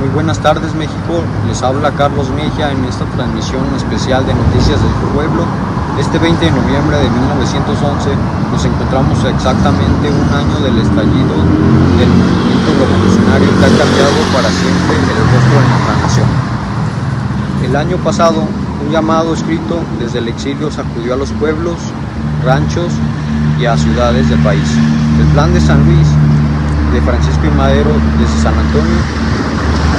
Muy buenas tardes, México. Les habla Carlos Mejía en esta transmisión especial de Noticias del Pueblo. Este 20 de noviembre de 1911 nos encontramos exactamente un año del estallido del movimiento revolucionario que ha cambiado para siempre el rostro de nuestra nación. El año pasado, un llamado escrito desde el exilio sacudió a los pueblos, ranchos y a ciudades del país. El Plan de San Luis de Francisco I. Madero desde San Antonio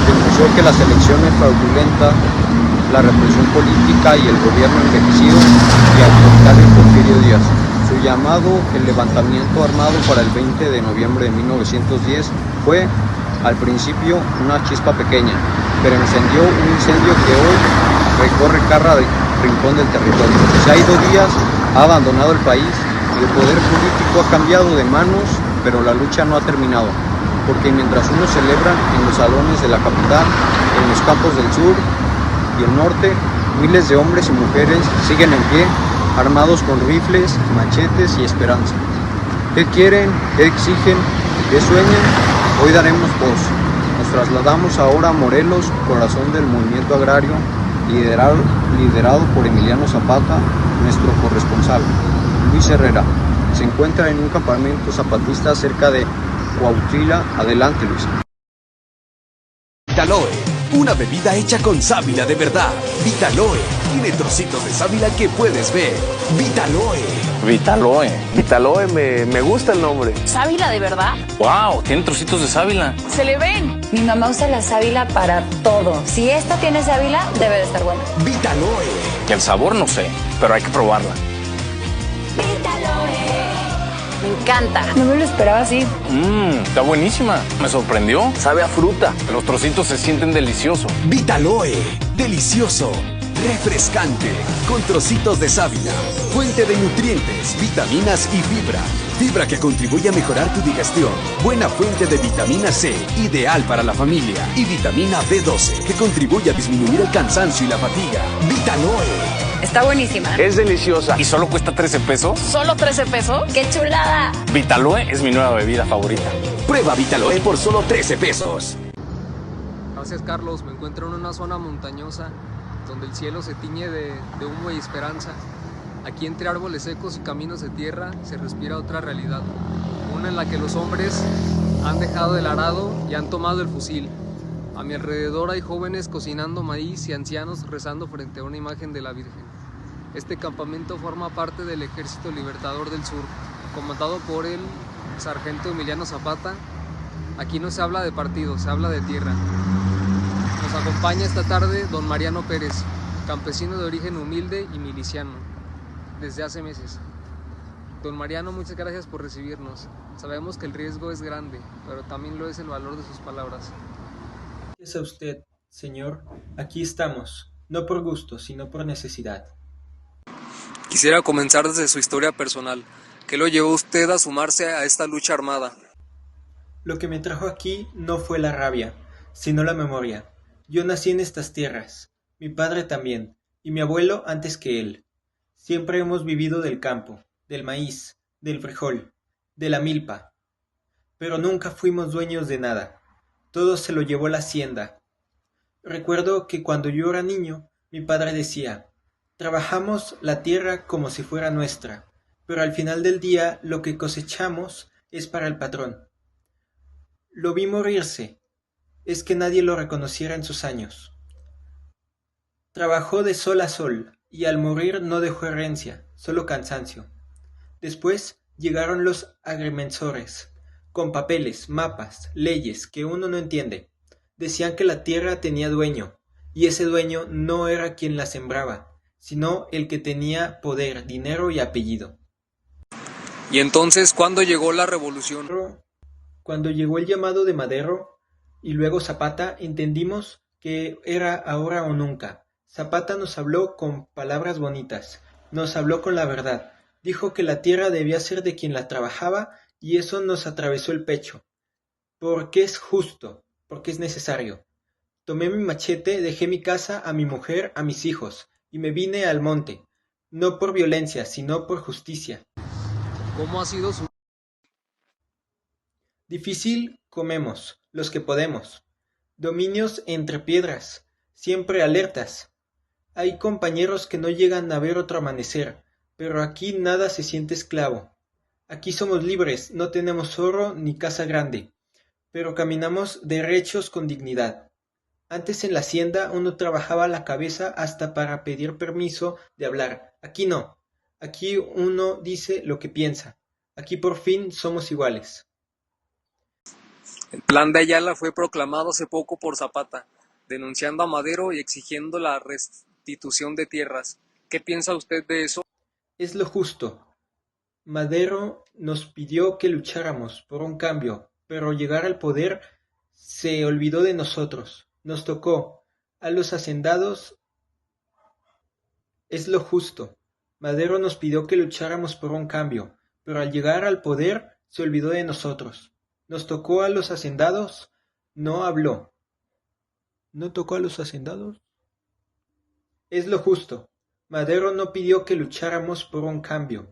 demostró que las elecciones fraudulentas, la represión política y el gobierno envejecido y autoritario de Porfirio Díaz. Su llamado, el levantamiento armado para el 20 de noviembre de 1910, fue al principio una chispa pequeña, pero encendió un incendio que hoy recorre cada rincón del territorio. Se ha ido Díaz, ha abandonado el país, el poder político ha cambiado de manos, pero la lucha no ha terminado, porque mientras unos celebran en los salones de la capital, en los campos del sur y el norte, miles de hombres y mujeres siguen en pie, armados con rifles, machetes y esperanza. ¿Qué quieren? ¿Qué exigen? ¿Qué sueñan? Hoy daremos voz. Nos trasladamos ahora a Morelos, corazón del movimiento agrario, liderado por Emiliano Zapata, nuestro corresponsal. Luis Herrera se encuentra en un campamento zapatista cerca de Cuautila. Adelante, Luis. Vitaloe, una bebida hecha con sábila de verdad. Vitaloe tiene trocitos de sábila que puedes ver. Vitaloe. Vitaloe, me gusta el nombre. ¿Sábila de verdad? ¡Wow! Tiene trocitos de sábila. ¡Se le ven! Mi mamá usa la sábila para todo. Si esta tiene sábila, debe de estar buena. Vitaloe. Que el sabor no sé, pero hay que probarla. Me encanta. No me lo esperaba así. Está buenísima. Me sorprendió. Sabe a fruta. Los trocitos se sienten deliciosos. Vitaloe. Delicioso. Refrescante. Con trocitos de sábila. Fuente de nutrientes, vitaminas y fibra. Fibra que contribuye a mejorar tu digestión. Buena fuente de vitamina C, ideal para la familia. Y vitamina B12, que contribuye a disminuir el cansancio y la fatiga. Vitaloe. Está buenísima. Es deliciosa. ¿Y solo cuesta 13 pesos? ¿Solo 13 pesos? ¡Qué chulada! Vitaloe es mi nueva bebida favorita. Prueba Vitaloe por solo 13 pesos. Gracias, Carlos. Me encuentro en una zona montañosa donde el cielo se tiñe de humo y esperanza. Aquí, entre árboles secos y caminos de tierra, se respira otra realidad. Una en la que los hombres han dejado el arado y han tomado el fusil. A mi alrededor hay jóvenes cocinando maíz y ancianos rezando frente a una imagen de la Virgen. Este campamento forma parte del Ejército Libertador del Sur, comandado por el sargento Emiliano Zapata. Aquí no se habla de partido, se habla de tierra. Nos acompaña esta tarde don Mariano Pérez, campesino de origen humilde y miliciano, desde hace meses. Don Mariano, muchas gracias por recibirnos. Sabemos que el riesgo es grande, pero también lo es el valor de sus palabras. Gracias a usted, señor. Aquí estamos, no por gusto, sino por necesidad. Quisiera comenzar desde su historia personal. ¿Qué lo llevó usted a sumarse a esta lucha armada? Lo que me trajo aquí no fue la rabia, sino la memoria. Yo nací en estas tierras, mi padre también, y mi abuelo antes que él. Siempre hemos vivido del campo, del maíz, del frijol, de la milpa. Pero nunca fuimos dueños de nada. Todo se lo llevó la hacienda. Recuerdo que cuando yo era niño, mi padre decía: trabajamos la tierra como si fuera nuestra, pero al final del día lo que cosechamos es para el patrón. Lo vi morirse, es que nadie lo reconociera en sus años. Trabajó de sol a sol, y al morir no dejó herencia, solo cansancio. Después llegaron los agrimensores, con papeles, mapas, leyes que uno no entiende. Decían que la tierra tenía dueño, y ese dueño no era quien la sembraba, sino el que tenía poder, dinero y apellido. ¿Y entonces cuándo llegó la revolución? Cuando llegó el llamado de Madero y luego Zapata, entendimos que era ahora o nunca. Zapata nos habló con palabras bonitas, nos habló con la verdad. Dijo que la tierra debía ser de quien la trabajaba y eso nos atravesó el pecho. Porque es justo, porque es necesario. Tomé mi machete, dejé mi casa, a mi mujer, a mis hijos, y me vine al monte, no por violencia, sino por justicia. ¿Cómo ha sido su... Difícil comemos, los que podemos. dominios entre piedras, siempre alertas. Hay compañeros que no llegan a ver otro amanecer, pero aquí nada se siente esclavo. Aquí somos libres, no tenemos zorro ni casa grande, pero caminamos derechos con dignidad. Antes en la hacienda uno trabajaba la cabeza hasta para pedir permiso de hablar. Aquí no. Aquí uno dice lo que piensa. Aquí por fin somos iguales. El Plan de Ayala fue proclamado hace poco por Zapata, denunciando a Madero y exigiendo la restitución de tierras. ¿Qué piensa usted de eso? Es lo justo. Madero nos pidió que lucháramos por un cambio, pero al llegar al poder se olvidó de nosotros. Nos tocó a los hacendados. Es lo justo. Madero nos pidió que lucháramos por un cambio, pero al llegar al poder se olvidó de nosotros. Nos tocó a los hacendados, no habló. ¿No tocó a los hacendados? Es lo justo. Madero no pidió que lucháramos por un cambio,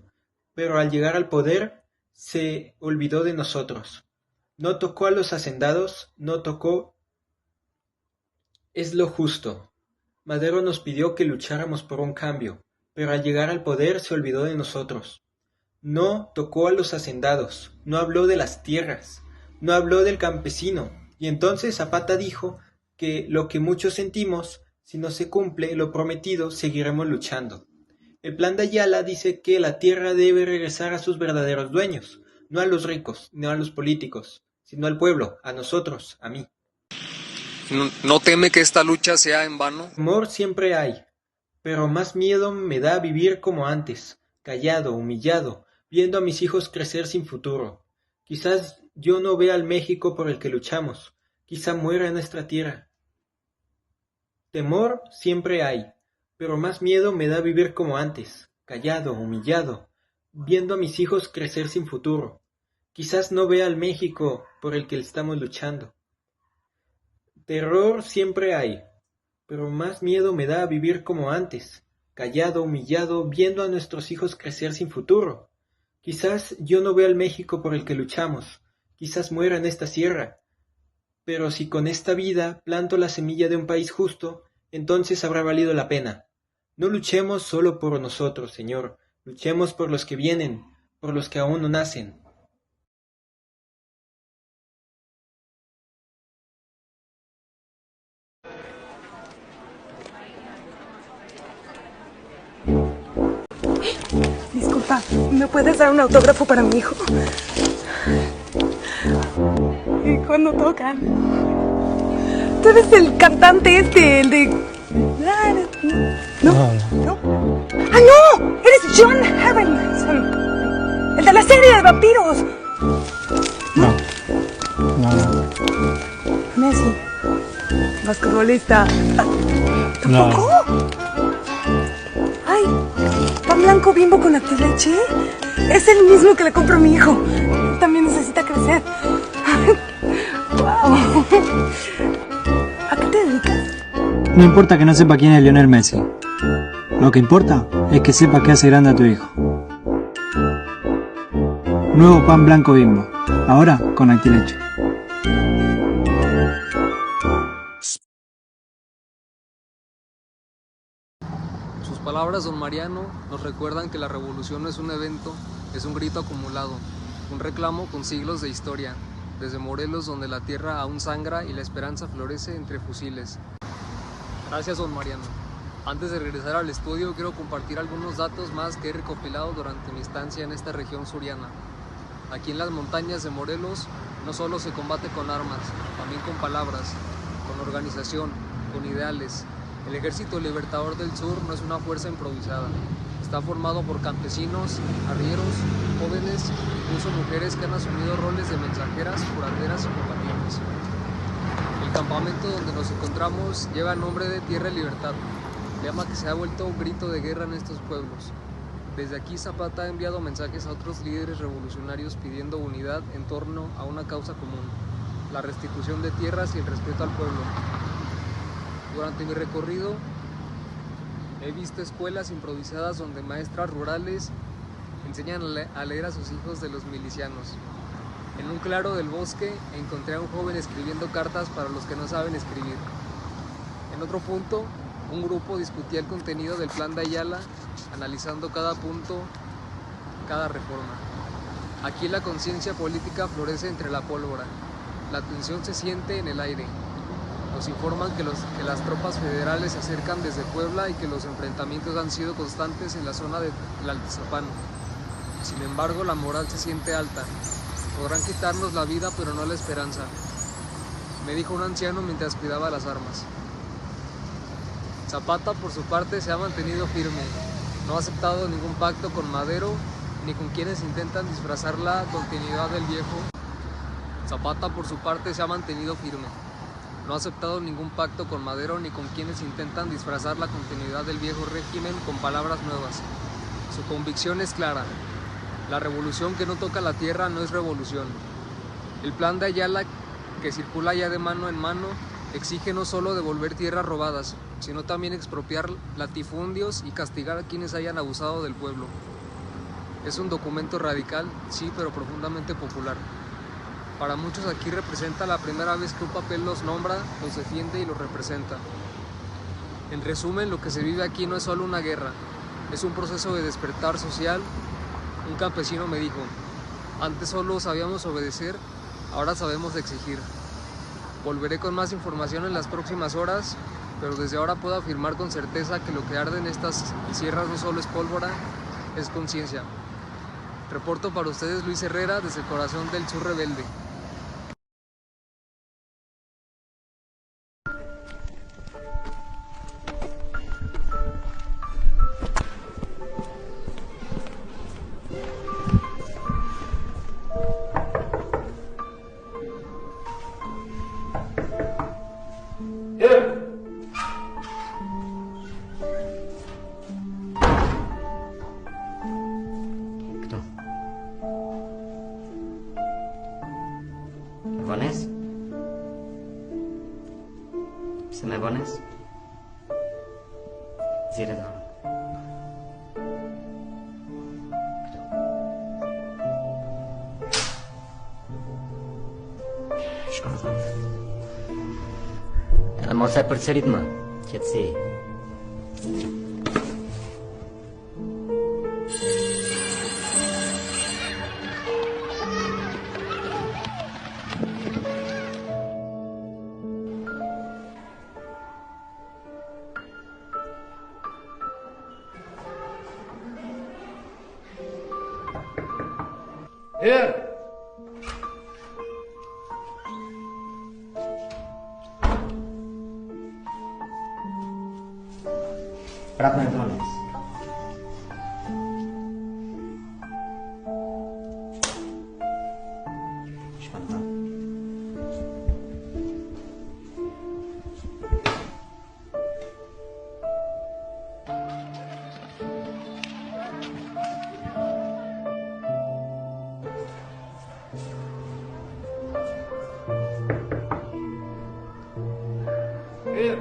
pero al llegar al poder se olvidó de nosotros. No tocó a los hacendados, no tocó. Es lo justo. Madero nos pidió que lucháramos por un cambio, pero al llegar al poder se olvidó de nosotros. No tocó a los hacendados, no habló de las tierras, no habló del campesino, y entonces Zapata dijo que lo que muchos sentimos, si no se cumple lo prometido, seguiremos luchando. El Plan de Ayala dice que la tierra debe regresar a sus verdaderos dueños, no a los ricos, no a los políticos, sino al pueblo, a nosotros, a mí. ¿No teme que esta lucha sea en vano? Temor siempre hay, pero más miedo me da vivir como antes, callado, humillado, viendo a mis hijos crecer sin futuro. Quizás yo no vea al México por el que luchamos, quizá muera en nuestra tierra. Temor siempre hay, pero más miedo me da vivir como antes, callado, humillado, viendo a mis hijos crecer sin futuro. Quizás no vea al México por el que estamos luchando. Terror siempre hay, pero más miedo me da vivir como antes, callado, humillado, viendo a nuestros hijos crecer sin futuro. Quizás yo no vea al México por el que luchamos, quizás muera en esta sierra, pero si con esta vida planto la semilla de un país justo, entonces habrá valido la pena. No luchemos solo por nosotros, Señor, luchemos por los que vienen, por los que aún no nacen. Disculpa, ¿me puedes dar un autógrafo para mi hijo? ¿Y cuándo tocan? Tú eres el cantante el de... ¿No? ¡Ah, no! ¡Eres John Harrelson! ¡El de la serie de vampiros! No. Messi. Basquetbolista. No. ¿Tampoco? ¡Ay! ¿Pan blanco Bimbo con Actileche? Es el mismo que le compro a mi hijo. También necesita crecer. ¡Wow! ¿A qué te dedicas? No importa que no sepa quién es Lionel Messi. Lo que importa es que sepa que hace grande a tu hijo. Nuevo pan blanco Bimbo. Ahora con Actileche. Sus palabras, don Mariano, nos recuerdan que la revolución no es un evento, es un grito acumulado, un reclamo con siglos de historia, desde Morelos, donde la tierra aún sangra y la esperanza florece entre fusiles. Gracias, don Mariano. Antes de regresar al estudio, quiero compartir algunos datos más que he recopilado durante mi estancia en esta región suriana. Aquí en las montañas de Morelos no solo se combate con armas, también con palabras, con organización, con ideales. El Ejército Libertador del Sur no es una fuerza improvisada. Está formado por campesinos, arrieros, jóvenes, incluso mujeres que han asumido roles de mensajeras, curanderas y combatientes. El campamento donde nos encontramos lleva el nombre de Tierra y Libertad, lema que se ha vuelto un grito de guerra en estos pueblos. Desde aquí Zapata ha enviado mensajes a otros líderes revolucionarios pidiendo unidad en torno a una causa común, la restitución de tierras y el respeto al pueblo. Durante mi recorrido he visto escuelas improvisadas donde maestras rurales enseñan a leer a sus hijos de los milicianos. En un claro del bosque encontré a un joven escribiendo cartas para los que no saben escribir. En otro punto, un grupo discutía el contenido del plan de Ayala, analizando cada punto, cada reforma. Aquí la conciencia política florece entre la pólvora. La tensión se siente en el aire. Nos informan que las tropas federales se acercan desde Puebla y que los enfrentamientos han sido constantes en la zona de Tlaltizapán. Sin embargo, la moral se siente alta. Podrán quitarnos la vida, pero no la esperanza, me dijo un anciano mientras cuidaba las armas. Zapata, por su parte, se ha mantenido firme. No ha aceptado ningún pacto con Madero, ni con quienes intentan disfrazar la continuidad del viejo. Zapata, por su parte, se ha mantenido firme. No ha aceptado ningún pacto con Madero, ni con quienes intentan disfrazar la continuidad del viejo régimen con palabras nuevas. Su convicción es clara. La revolución que no toca la tierra no es revolución. El plan de Ayala, que circula ya de mano en mano, exige no solo devolver tierras robadas, sino también expropiar latifundios y castigar a quienes hayan abusado del pueblo. Es un documento radical, sí, pero profundamente popular. Para muchos aquí representa la primera vez que un papel los nombra, los defiende y los representa. En resumen, lo que se vive aquí no es solo una guerra, es un proceso de despertar social. Un campesino me dijo, antes solo sabíamos obedecer, ahora sabemos exigir. Volveré con más información en las próximas horas, pero desde ahora puedo afirmar con certeza que lo que arde en estas sierras no solo es pólvora, es conciencia. Reporto para ustedes Luis Herrera desde el corazón del sur rebelde. Bones? Jsme Bones? Zjedem. Škoda. Ale moc se prcelit mă. Ce-ți Here! Prat McDonald's. Špatná. Here!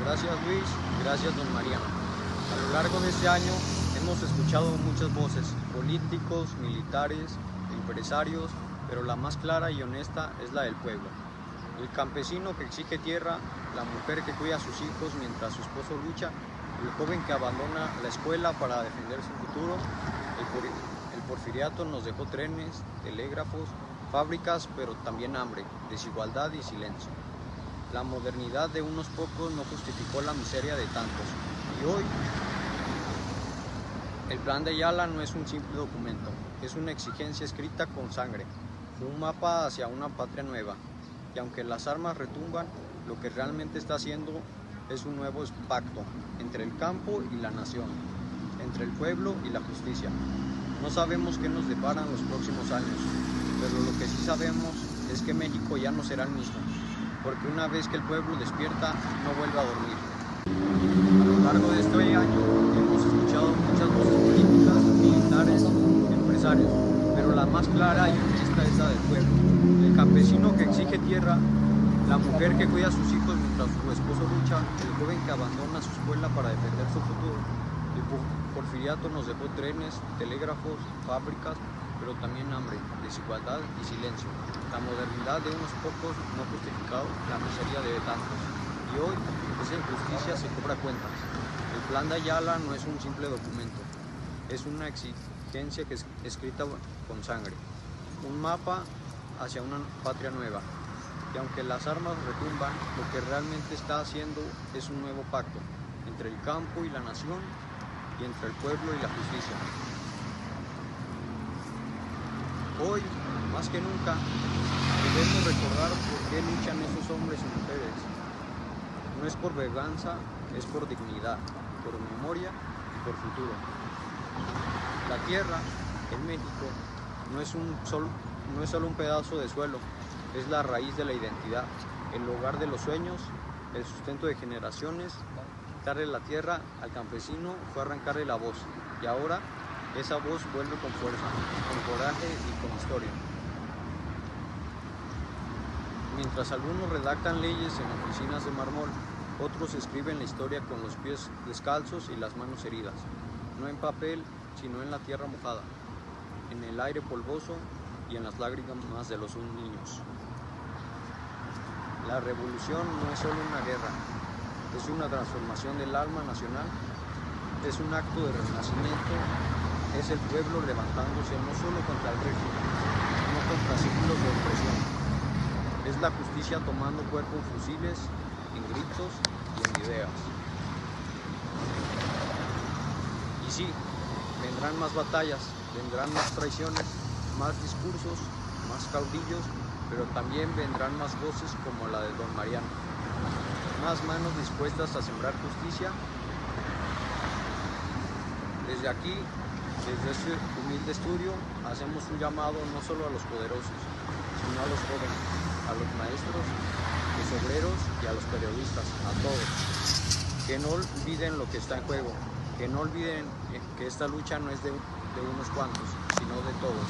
Gracias Luis, gracias don Mariano. A lo largo de este año hemos escuchado muchas voces, políticos, militares, empresarios, pero la más clara y honesta es la del pueblo. El campesino que exige tierra, la mujer que cuida a sus hijos mientras su esposo lucha, el joven que abandona la escuela para defender su futuro. El porfiriato nos dejó trenes, telégrafos, fábricas, pero también hambre, desigualdad y silencio. La modernidad de unos pocos no justificó la miseria de tantos. Y hoy, el Plan de Ayala no es un simple documento, es una exigencia escrita con sangre, un mapa hacia una patria nueva. Y aunque las armas retumban, lo que realmente está haciendo es un nuevo pacto entre el campo y la nación, entre el pueblo y la justicia. No sabemos qué nos deparan los próximos años, pero lo que sí sabemos es que México ya no será el mismo, porque una vez que el pueblo despierta, no vuelve a dormir. A lo largo de este año hemos escuchado muchas voces políticas, militares, empresarios, pero la más clara y honesta es la del pueblo. El campesino que exige tierra, la mujer que cuida a sus hijos mientras su esposo lucha, el joven que abandona su escuela para defender su futuro. El porfiriato nos dejó trenes, telégrafos, fábricas, pero también hambre, desigualdad y silencio. La modernidad de unos pocos no ha justificado la miseria de tantos. Y hoy esa injusticia se cobra cuentas. El Plan de Ayala no es un simple documento, es una exigencia que es escrita con sangre. Un mapa hacia una patria nueva. Y aunque las armas retumban, lo que realmente está haciendo es un nuevo pacto entre el campo y la nación y entre el pueblo y la justicia. Hoy, más que nunca, debemos recordar por qué luchan esos hombres y mujeres. No es por venganza, es por dignidad, por memoria y por futuro. La tierra, en México, no es solo un pedazo de suelo, es la raíz de la identidad, el hogar de los sueños, el sustento de generaciones. Quitarle la tierra al campesino fue arrancarle la voz, y ahora esa voz vuelve con fuerza, con coraje y con historia. Mientras algunos redactan leyes en oficinas de mármol, otros escriben la historia con los pies descalzos y las manos heridas, no en papel, sino en la tierra mojada, en el aire polvoso y en las lágrimas de los niños. La revolución no es solo una guerra, es una transformación del alma nacional, es un acto de renacimiento, es el pueblo levantándose no solo contra el régimen, sino contra siglos de opresión. Es la justicia tomando cuerpo en fusiles, en gritos y en ideas. Y sí, vendrán más batallas, vendrán más traiciones, más discursos, más caudillos, pero también vendrán más voces como la de don Mariano. Más manos dispuestas a sembrar justicia. Desde aquí, desde este humilde estudio, hacemos un llamado no solo a los poderosos, sino a los jóvenes, a los maestros, los obreros y a los periodistas, a todos. Que no olviden lo que está en juego, que no olviden que esta lucha no es de unos cuantos, sino de todos.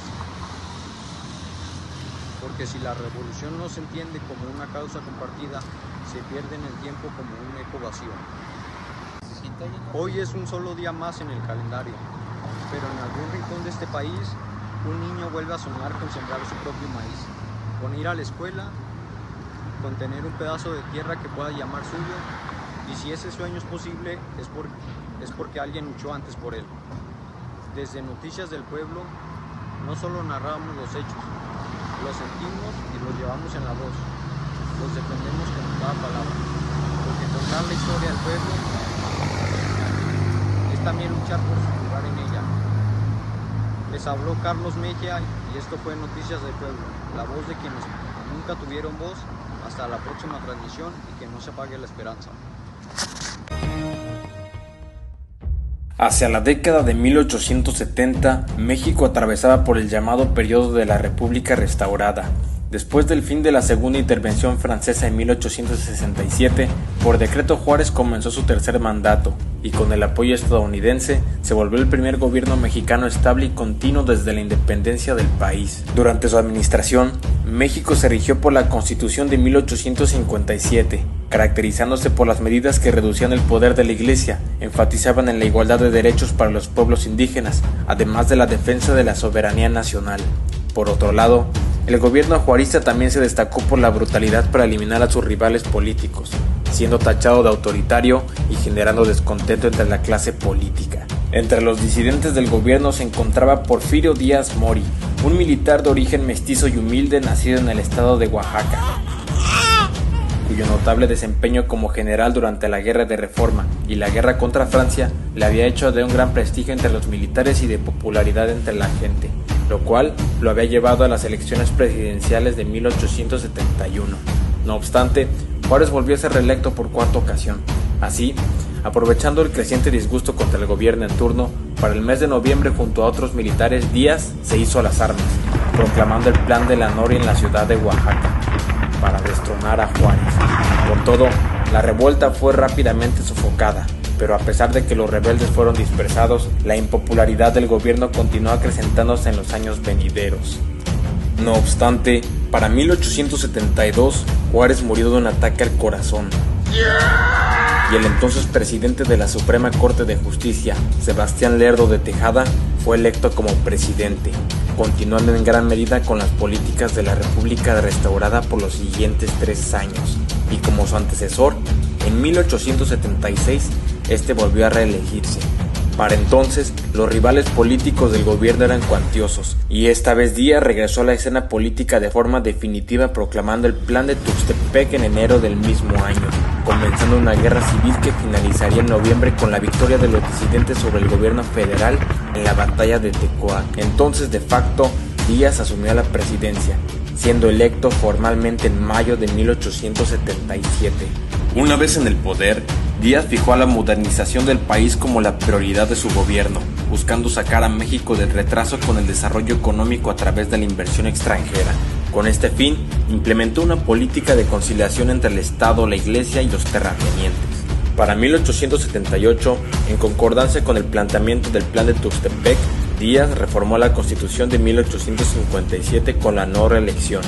Porque si la revolución no se entiende como una causa compartida, se pierde en el tiempo como un eco vacío. Hoy es un solo día más en el calendario, pero en algún rincón de este país, un niño vuelve a soñar con sembrar su propio maíz, con ir a la escuela, con tener un pedazo de tierra que pueda llamar suyo, y si ese sueño es posible, es porque alguien luchó antes por él. Desde Noticias del Pueblo, no solo narramos los hechos, los sentimos y los llevamos en la voz, los defendemos con cada palabra, porque contar la historia del pueblo es también luchar por su lugar en ella. Les habló Carlos Mejía y esto fue Noticias del Pueblo, la voz de quienes nunca tuvieron voz. Hasta la próxima transmisión y que no se apague la esperanza. Hacia la década de 1870, México atravesaba por el llamado periodo de la República Restaurada. Después del fin de la Segunda Intervención Francesa en 1867, Por decreto Juárez comenzó su tercer mandato y con el apoyo estadounidense se volvió el primer gobierno mexicano estable y continuo desde la independencia del país. Durante su administración, México se rigió por la Constitución de 1857, caracterizándose por las medidas que reducían el poder de la Iglesia, enfatizaban en la igualdad de derechos para los pueblos indígenas, además de la defensa de la soberanía nacional. Por otro lado, el gobierno juarista también se destacó por la brutalidad para eliminar a sus rivales políticos, siendo tachado de autoritario y generando descontento entre la clase política. Entre los disidentes del gobierno se encontraba Porfirio Díaz Mori, un militar de origen mestizo y humilde nacido en el estado de Oaxaca, cuyo notable desempeño como general durante la Guerra de Reforma y la guerra contra Francia le había hecho de un gran prestigio entre los militares y de popularidad entre la gente, lo cual lo había llevado a las elecciones presidenciales de 1871. No obstante, Juárez volvió a ser reelecto por cuarta ocasión. Así, aprovechando el creciente disgusto contra el gobierno en turno, para el mes de noviembre junto a otros militares, Díaz se hizo a las armas, proclamando el Plan de la Noria en la ciudad de Oaxaca, para destronar a Juárez. Por todo, la revuelta fue rápidamente sofocada, pero a pesar de que los rebeldes fueron dispersados, la impopularidad del gobierno continuó acrecentándose en los años venideros. No obstante, para 1872, Juárez murió de un ataque al corazón. Y el entonces presidente de la Suprema Corte de Justicia, Sebastián Lerdo de Tejada, fue electo como presidente, continuando en gran medida con las políticas de la República restaurada por los siguientes 3 años. Y como su antecesor, en 1876, este volvió a reelegirse. Para entonces, los rivales políticos del gobierno eran cuantiosos, y esta vez Díaz regresó a la escena política de forma definitiva proclamando el Plan de Tuxtepec en enero del mismo año, comenzando una guerra civil que finalizaría en noviembre con la victoria de los disidentes sobre el gobierno federal en la batalla de Tecoac. Entonces, de facto, Díaz asumió la presidencia, siendo electo formalmente en mayo de 1877. Una vez en el poder, Díaz fijó a la modernización del país como la prioridad de su gobierno, buscando sacar a México del retraso con el desarrollo económico a través de la inversión extranjera. Con este fin, implementó una política de conciliación entre el Estado, la Iglesia y los terratenientes. Para 1878, en concordancia con el planteamiento del Plan de Tuxtepec, Díaz reformó la Constitución de 1857 con la no reelección.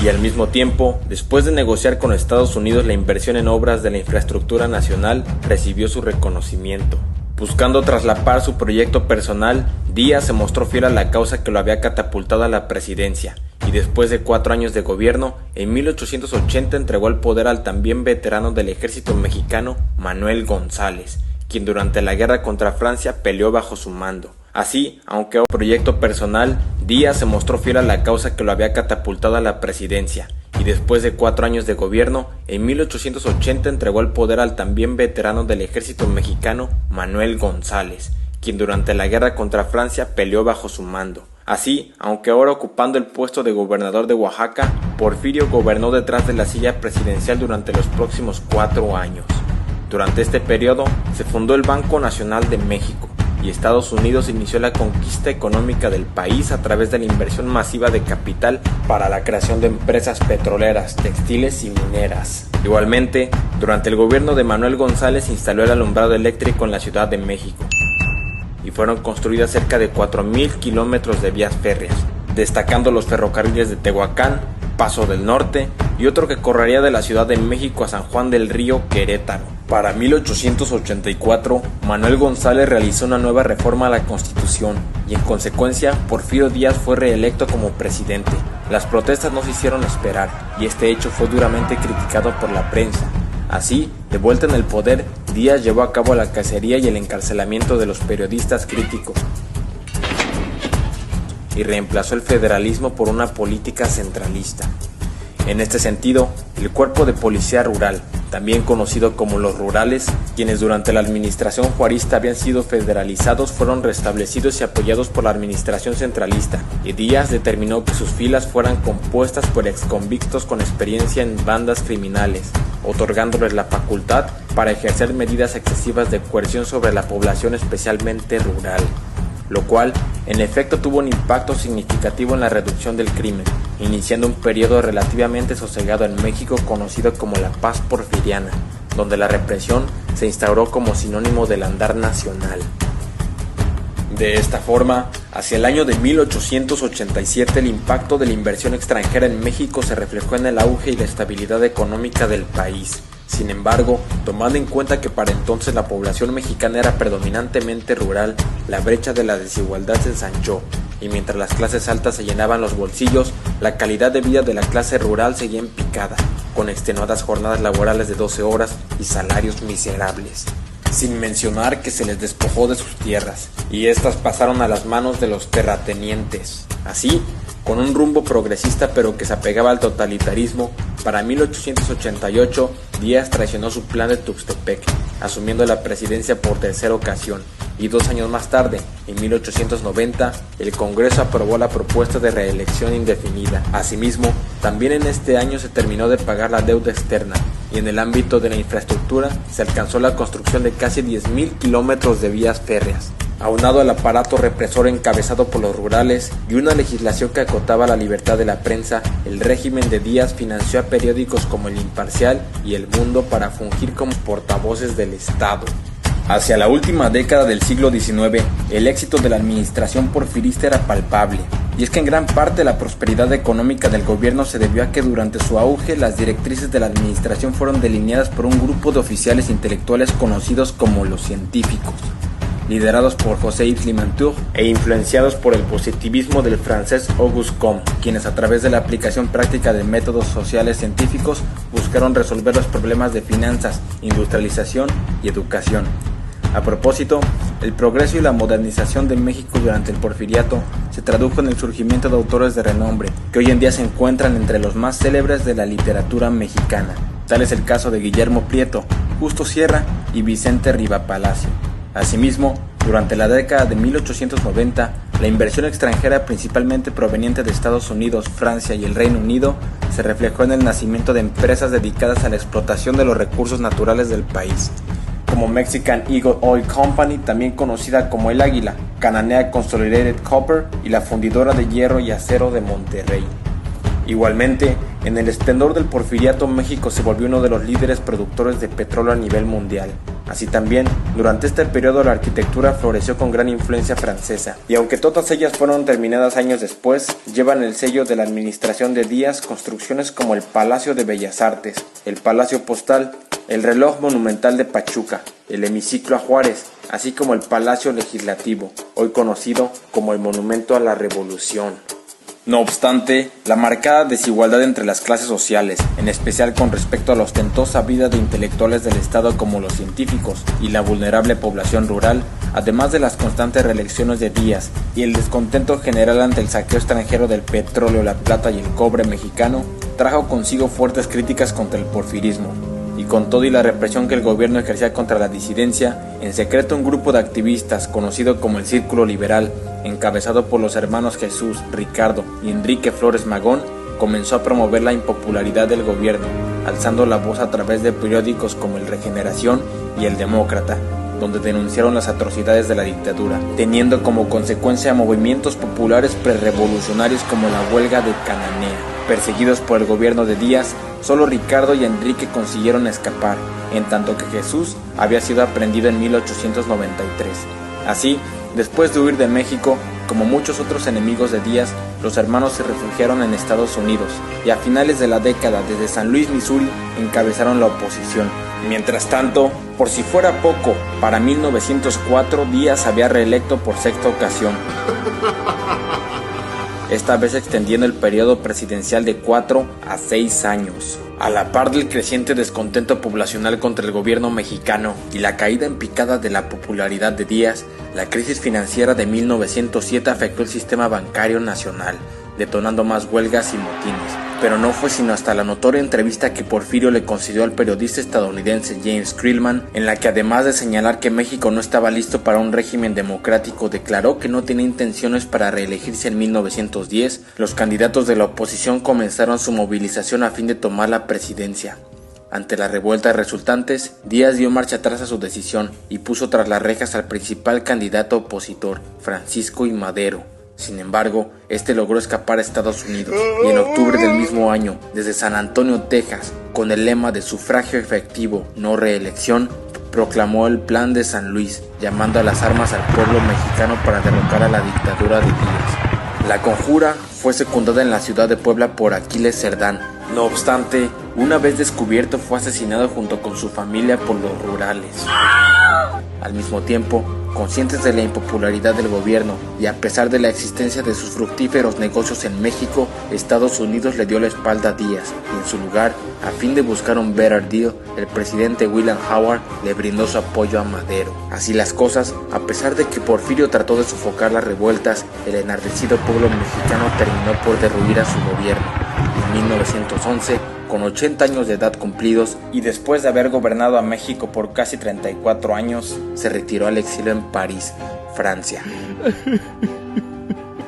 Y al mismo tiempo, después de negociar con Estados Unidos la inversión en obras de la infraestructura nacional, recibió su reconocimiento. Buscando traslapar su proyecto personal, Díaz se mostró fiel a la causa que lo había catapultado a la presidencia, y después de 4 años de gobierno, en 1880 entregó el poder al también veterano del ejército mexicano, Manuel González, quien durante la guerra contra Francia peleó bajo su mando. Así, aunque un proyecto personal, Díaz se mostró fiel a la causa que lo había catapultado a la presidencia, y después de 4 años de gobierno, en 1880 entregó el poder al también veterano del ejército mexicano, Manuel González, quien durante la guerra contra Francia peleó bajo su mando. Así, aunque ahora ocupando el puesto de gobernador de Oaxaca, Porfirio gobernó detrás de la silla presidencial durante los próximos 4 años. Durante este periodo, se fundó el Banco Nacional de México, y Estados Unidos inició la conquista económica del país a través de la inversión masiva de capital para la creación de empresas petroleras, textiles y mineras. Igualmente, durante el gobierno de Manuel González se instaló el alumbrado eléctrico en la Ciudad de México y fueron construidas cerca de 4,000 kilómetros de vías férreas, destacando los ferrocarriles de Tehuacán, Paso del Norte y otro que correría de la Ciudad de México a San Juan del Río, Querétaro. Para 1884, Manuel González realizó una nueva reforma a la Constitución y en consecuencia Porfirio Díaz fue reelecto como presidente. Las protestas no se hicieron esperar y este hecho fue duramente criticado por la prensa. Así, de vuelta en el poder, Díaz llevó a cabo la cacería y el encarcelamiento de los periodistas críticos y reemplazó el federalismo por una política centralista. En este sentido, el Cuerpo de Policía Rural, también conocido como los rurales, quienes durante la administración juarista habían sido federalizados, fueron restablecidos y apoyados por la administración centralista, y Díaz determinó que sus filas fueran compuestas por exconvictos con experiencia en bandas criminales, otorgándoles la facultad para ejercer medidas excesivas de coerción sobre la población especialmente rural, lo cual en efecto tuvo un impacto significativo en la reducción del crimen, iniciando un periodo relativamente sosegado en México conocido como la Paz Porfiriana, donde la represión se instauró como sinónimo del andar nacional. De esta forma, hacia el año de 1887 el impacto de la inversión extranjera en México se reflejó en el auge y la estabilidad económica del país. Sin embargo, tomando en cuenta que para entonces la población mexicana era predominantemente rural, la brecha de la desigualdad se ensanchó, y mientras las clases altas se llenaban los bolsillos, la calidad de vida de la clase rural seguía en picada, con extenuadas jornadas laborales de 12 horas y salarios miserables. Sin mencionar que se les despojó de sus tierras, y estas pasaron a las manos de los terratenientes. Así, con un rumbo progresista pero que se apegaba al totalitarismo, para 1888 Díaz traicionó su plan de Tuxtepec, asumiendo la presidencia por tercera ocasión, y 2 años más tarde, en 1890, el Congreso aprobó la propuesta de reelección indefinida. Asimismo, también en este año se terminó de pagar la deuda externa, y en el ámbito de la infraestructura se alcanzó la construcción de casi 10.000 kilómetros de vías férreas. Aunado al aparato represor encabezado por los rurales y una legislación que acotaba la libertad de la prensa, el régimen de Díaz financió a periódicos como El Imparcial y El Mundo para fungir como portavoces del Estado. Hacia la última década del siglo XIX, el éxito de la administración porfirista era palpable, y es que en gran parte la prosperidad económica del gobierno se debió a que durante su auge las directrices de la administración fueron delineadas por un grupo de oficiales intelectuales conocidos como los científicos, liderados por José-Yves Limantour e influenciados por el positivismo del francés Auguste Comte, quienes a través de la aplicación práctica de métodos sociales científicos buscaron resolver los problemas de finanzas, industrialización y educación. A propósito, el progreso y la modernización de México durante el Porfiriato se tradujo en el surgimiento de autores de renombre, que hoy en día se encuentran entre los más célebres de la literatura mexicana. Tal es el caso de Guillermo Prieto, Justo Sierra y Vicente Rivapalacio. Asimismo, durante la década de 1890, la inversión extranjera principalmente proveniente de Estados Unidos, Francia y el Reino Unido se reflejó en el nacimiento de empresas dedicadas a la explotación de los recursos naturales del país, como Mexican Eagle Oil Company, también conocida como El Águila, Cananea Consolidated Copper y la fundidora de hierro y acero de Monterrey. Igualmente, en el esplendor del Porfiriato, México se volvió uno de los líderes productores de petróleo a nivel mundial. Así también, durante este periodo la arquitectura floreció con gran influencia francesa, y aunque todas ellas fueron terminadas años después, llevan el sello de la administración de Díaz construcciones como el Palacio de Bellas Artes, el Palacio Postal, el reloj monumental de Pachuca, el hemiciclo a Juárez, así como el Palacio Legislativo, hoy conocido como el Monumento a la Revolución. No obstante, la marcada desigualdad entre las clases sociales, en especial con respecto a la ostentosa vida de intelectuales del Estado como los científicos y la vulnerable población rural, además de las constantes reelecciones de Díaz y el descontento general ante el saqueo extranjero del petróleo, la plata y el cobre mexicano, trajo consigo fuertes críticas contra el porfirismo. Y con todo y la represión que el gobierno ejercía contra la disidencia, en secreto un grupo de activistas, conocido como el Círculo Liberal, encabezado por los hermanos Jesús, Ricardo y Enrique Flores Magón, comenzó a promover la impopularidad del gobierno, alzando la voz a través de periódicos como El Regeneración y El Demócrata, donde denunciaron las atrocidades de la dictadura, teniendo como consecuencia movimientos populares prerevolucionarios como la huelga de Cananea. Perseguidos por el gobierno de Díaz, solo Ricardo y Enrique consiguieron escapar, en tanto que Jesús había sido aprehendido en 1893. Así, después de huir de México, como muchos otros enemigos de Díaz, los hermanos se refugiaron en Estados Unidos y a finales de la década desde San Luis, Missouri, encabezaron la oposición. Mientras tanto, por si fuera poco, para 1904 Díaz había reelecto por sexta ocasión, esta vez extendiendo el periodo presidencial de 4 a 6 años. A la par del creciente descontento poblacional contra el gobierno mexicano y la caída en picada de la popularidad de Díaz, la crisis financiera de 1907 afectó el sistema bancario nacional, detonando más huelgas y motines. Pero no fue sino hasta la notoria entrevista que Porfirio le concedió al periodista estadounidense James Krillman, en la que además de señalar que México no estaba listo para un régimen democrático, declaró que no tenía intenciones para reelegirse en 1910, los candidatos de la oposición comenzaron su movilización a fin de tomar la presidencia. Ante las revueltas resultantes, Díaz dio marcha atrás a su decisión y puso tras las rejas al principal candidato opositor, Francisco I. Madero, Sin embargo, este logró escapar a Estados Unidos y en octubre del mismo año, desde San Antonio, Texas, con el lema de sufragio efectivo, no reelección, proclamó el Plan de San Luis, llamando a las armas al pueblo mexicano para derrocar a la dictadura de Díaz. La conjura fue secundada en la ciudad de Puebla por Aquiles Cerdán. No obstante, una vez descubierto fue asesinado junto con su familia por los rurales. Al mismo tiempo, conscientes de la impopularidad del gobierno y a pesar de la existencia de sus fructíferos negocios en México, Estados Unidos le dio la espalda a Díaz y en su lugar, a fin de buscar un better deal, el presidente William Howard le brindó su apoyo a Madero. Así las cosas, a pesar de que Porfirio trató de sofocar las revueltas, el enardecido pueblo mexicano terminó por derruir a su gobierno. En 1911, con 80 años de edad cumplidos y después de haber gobernado a México por casi 34 años, se retiró al exilio en París, Francia.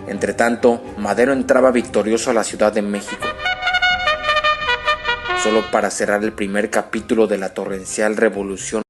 Entretanto, Madero entraba victorioso a la Ciudad de México, solo para cerrar el primer capítulo de la torrencial revolución